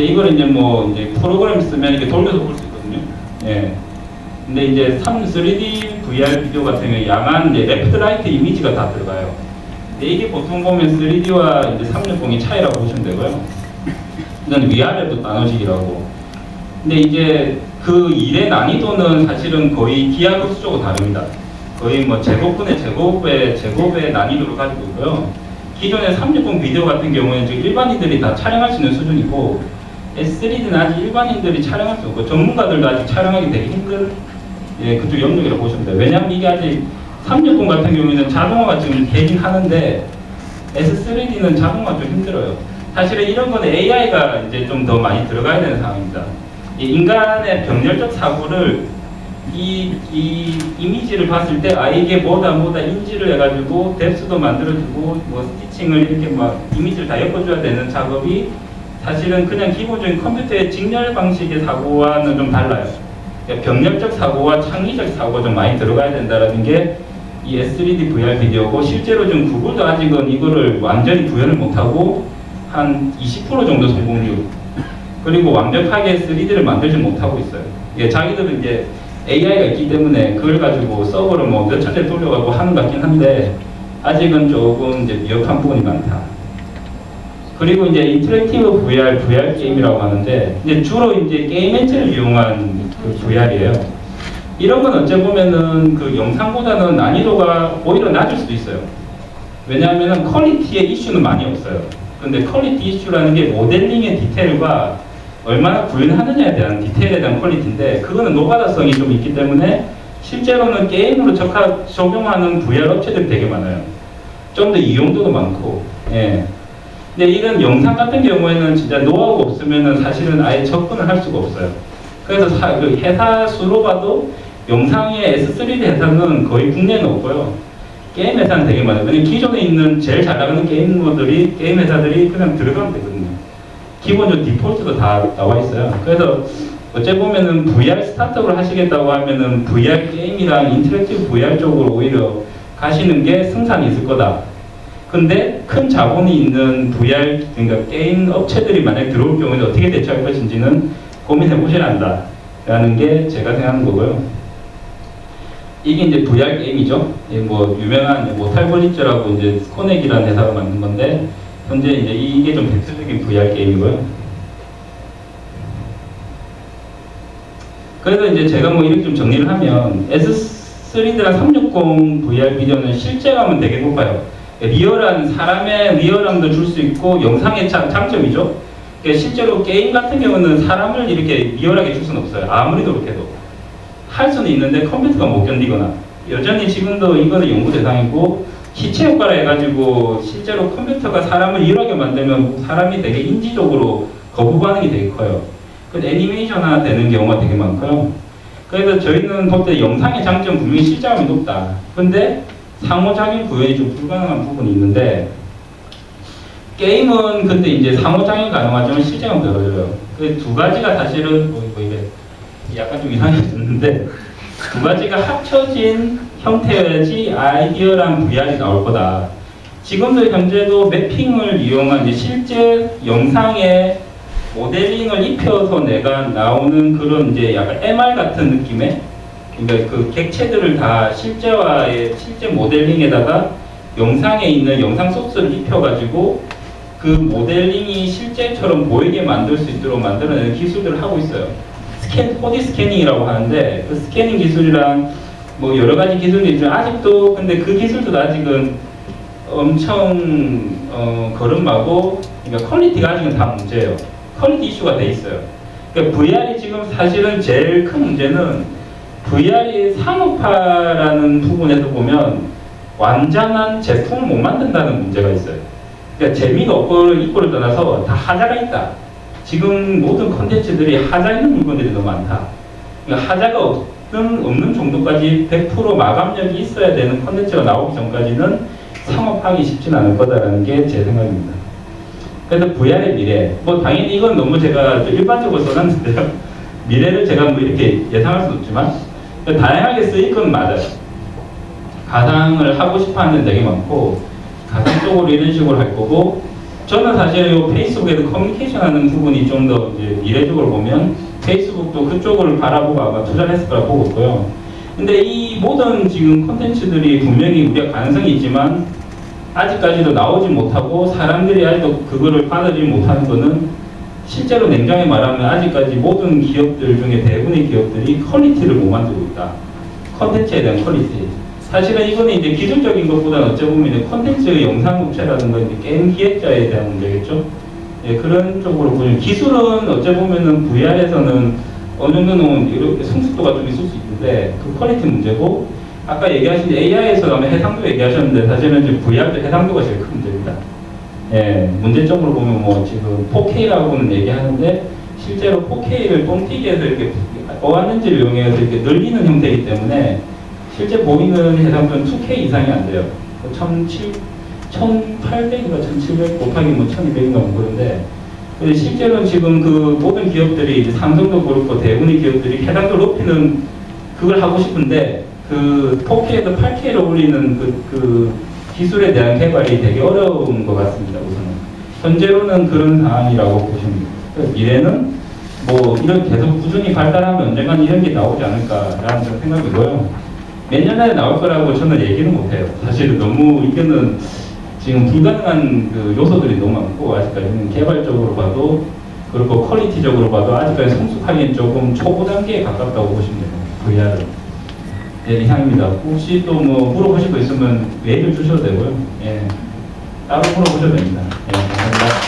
근데 이거를 이제 뭐 이제 프로그램 쓰면 이렇게 돌려서 볼 수 있거든요. 예. 근데 이제 3D VR 비디오 같은 경우에 야간 이제 레프트 라이트 이미지가 다 들어가요. 근데 이게 보통 보면 3D와 이제 360의 차이라고 보시면 되고요. 이건 위아래로 나눠지기라고. 근데 이제 그 일의 난이도는 사실은 거의 기하급수적으로 다릅니다. 거의 뭐 제곱분의 제곱의 난이도를 가지고 있고요. 기존의 360 비디오 같은 경우에는 지금 일반인들이 다 촬영할 수 있는 수준이고, S3D는 아직 일반인들이 촬영할 수 없고 전문가들도 아직 촬영하기 되게 힘든 그쪽 영역이라고 보시면 돼요. 왜냐하면 이게 아직 360 같은 경우에는 자동화가 지금 되긴 하는데 S3D는 자동화 좀 힘들어요. 사실은 이런 거는 AI가 이제 좀 더 많이 들어가야 되는 상황입니다. 이 인간의 병렬적 사고를 이 이미지를 봤을 때 이게 뭐다 인지를 해가지고 뎁스도 만들어주고 뭐 스티칭을 이렇게 막 이미지를 다 엮어줘야 되는 작업이 사실은 그냥 기본적인 컴퓨터의 직렬 방식의 사고와는 좀 달라요. 그러니까 병렬적 사고와 창의적 사고가 좀 많이 들어가야 된다는 게 이 S3D VR 비디오고, 실제로 지금 구글도 아직은 이거를 완전히 구현을 못하고 한 20% 정도 성공률, 그리고 완벽하게 3D를 만들지 못하고 있어요. 예, 자기들은 이제 AI가 있기 때문에 그걸 가지고 서버를 뭐 몇 천대 돌려가고 하는 것 같긴 한데 아직은 조금 이제 미흡한 부분이 많다. 그리고 이제 인터랙티브 VR 게임이라고 하는데 이제 주로 이제 게임 엔진을 이용한 그 VR이에요. 이런 건 어째 보면은 그 영상보다는 난이도가 오히려 낮을 수도 있어요. 왜냐하면 퀄리티의 이슈는 많이 없어요. 근데 퀄리티 이슈라는 게 모델링의 디테일과 얼마나 구현하느냐에 대한 디테일에 대한 퀄리티인데, 그거는 노가다성이 좀 있기 때문에 실제로는 게임으로 적용하는 VR 업체들이 되게 많아요. 좀 더 이용도도 많고. 예. 근데 이런 영상 같은 경우에는 진짜 노하우가 없으면은 사실은 아예 접근을 할 수가 없어요. 그래서 그 회사 수로 봐도 영상의 S3D 회사는 거의 국내에는 없고요. 게임 회사는 되게 많아요. 왜냐면 기존에 있는 제일 잘 나가는 게임 회사들이 그냥 들어가면 되거든요. 기본적으로 디폴트도 다 나와 있어요. 그래서 어째 보면은 VR 스타트업을 하시겠다고 하면은 VR 게임이랑 인터랙티브 VR 쪽으로 오히려 가시는 게 승산이 있을 거다. 근데 큰 자본이 있는 VR, 그러니까 게임 업체들이 만약에 들어올 경우에 어떻게 대처할 것인지는 고민해 보셔야 한다. 라는 게 제가 생각하는 거고요. 이게 이제 VR 게임이죠. 뭐 유명한 모탈볼리츠라고 이제 스코넥이라는 회사가 만든 건데, 현재 이제 이게 좀 대표적인 VR 게임이고요. 그래서 이제 제가 뭐 이렇게 좀 정리를 하면 S3D랑 360 VR 비디오는 실제감은 되게 높아요. 리얼한 사람의 리얼함도 줄 수 있고 영상의 장점이죠. 그러니까 실제로 게임 같은 경우는 사람을 이렇게 리얼하게 줄 수는 없어요. 아무리 노력해도. 할 수는 있는데 컴퓨터가 못 견디거나, 여전히 지금도 이거는 연구 대상이고, 시체 효과라 해가지고 실제로 컴퓨터가 사람을 리얼하게 만들면 사람이 되게 인지적으로 거부 반응이 되게 커요. 그 애니메이션화 되는 경우가 되게 많고요. 그래서 저희는 볼 때 영상의 장점 분명히 실제감이 높다. 근데 상호작용 구현이 좀 불가능한 부분이 있는데, 게임은 근데 이제 상호작용 가능하지만 실제감이 떨어져요. 그 두 가지가 사실은 이게 약간 좀 이상해졌는데, 두 가지가 합쳐진 형태여야지 아이디어랑 VR이 나올 거다. 지금도 현재도 매핑을 이용한 이제 실제 영상에 모델링을 입혀서 내가 나오는 그런 이제 약간 MR 같은 느낌의, 그러니까 그 객체들을 다 실제 모델링에다가 영상에 있는 영상 소스를 입혀가지고 그 모델링이 실제처럼 보이게 만들 수 있도록 만들어내는 기술들을 하고 있어요. 4D 스캐닝이라고 하는데, 그 스캐닝 기술이랑 뭐 여러 가지 기술이 있지만 아직도, 근데 그 기술도 아직은 엄청 걸음마고, 그러니까 퀄리티가 아직은 다 문제예요. 퀄리티 이슈가 돼 있어요. 그러니까 VR이 지금 사실은 제일 큰 문제는 VR이 상업화라는 부분에서 보면 완전한 제품을 못 만든다는 문제가 있어요. 그러니까 재미가 있고를 떠나서 다 하자가 있다. 지금 모든 콘텐츠들이 하자 있는 물건들이 너무 많다. 그러니까 하자가 없는 정도까지 100% 마감력이 있어야 되는 콘텐츠가 나오기 전까지는 상업하기 쉽진 않을 거다라는 게 제 생각입니다. 그래서 VR의 미래, 뭐 당연히 이건 너무 제가 일반적으로 써놨는데요. 미래를 제가 뭐 이렇게 예상할 수는 없지만 다양하게 쓰일 건 맞아요. 가상을 하고 싶어 하는 데 되게 많고, 가상 쪽으로 이런 식으로 할 거고, 저는 사실 이 페이스북에도 커뮤니케이션 하는 부분이 좀 더 이제 미래적으로 보면 페이스북도 그쪽을 바라보고 아마 투자를 했을 거라고 보고 있고요. 근데 이 모든 지금 콘텐츠들이 분명히 우리가 가능성이 있지만 아직까지도 나오지 못하고 사람들이 아직도 그거를 받아들이지 못하는 거는 실제로 냉정히 말하면 아직까지 모든 기업들 중에 대부분의 기업들이 퀄리티를 못 만들고 있다. 콘텐츠에 대한 퀄리티. 사실은 이거는 이제 기술적인 것보다는 어찌 보면 콘텐츠 영상 업체라든가 이제 게임 기획자에 대한 문제겠죠. 예, 그런 쪽으로 보면 기술은 어찌 보면은 VR에서는 어느 정도는 이렇게 성숙도가 좀 있을 수 있는데 그 퀄리티 문제고 아까 얘기하신 AI에서 나면 해상도 얘기하셨는데 사실은 지금 VR도 해상도가 제일 큰 문제입니다. 예, 문제점으로 보면 뭐 지금 4K라고는 얘기하는데 실제로 4K를 뻥튀기해서 이렇게 어안렌즈를 이용해서 이렇게 늘리는 형태이기 때문에 실제 보이는 해상도는 2K 이상이 안 돼요. 1800인가 1700 곱하기 뭐 1200인가 뭐 그런데 실제로는 지금 그 모든 기업들이 이제 삼성도 그렇고 대부분의 기업들이 해상도를 높이는 그걸 하고 싶은데 그 4K에서 8K로 올리는 그 기술에 대한 개발이 되게 어려운 것 같습니다. 우선은 현재로는 그런 상황이라고 보시면 됩니다. 미래는 뭐 이런 계속 꾸준히 발달하면 언젠간 이런 게 나오지 않을까라는 생각이고요. 몇 년 안에 나올 거라고 저는 얘기는 못해요. 사실은 너무 이거는 지금 불가능한 그 요소들이 너무 많고 아직까지는 개발적으로 봐도 그리고 퀄리티적으로 봐도 아직까지 성숙하기엔 조금 초보 단계에 가깝다고 보시면 돼요. VR은. 네, 이상입니다. 혹시 또 뭐 물어보실 거 있으면 메일을 주셔도 되고요. 예, 따로 물어보셔도 됩니다. 예, 감사합니다.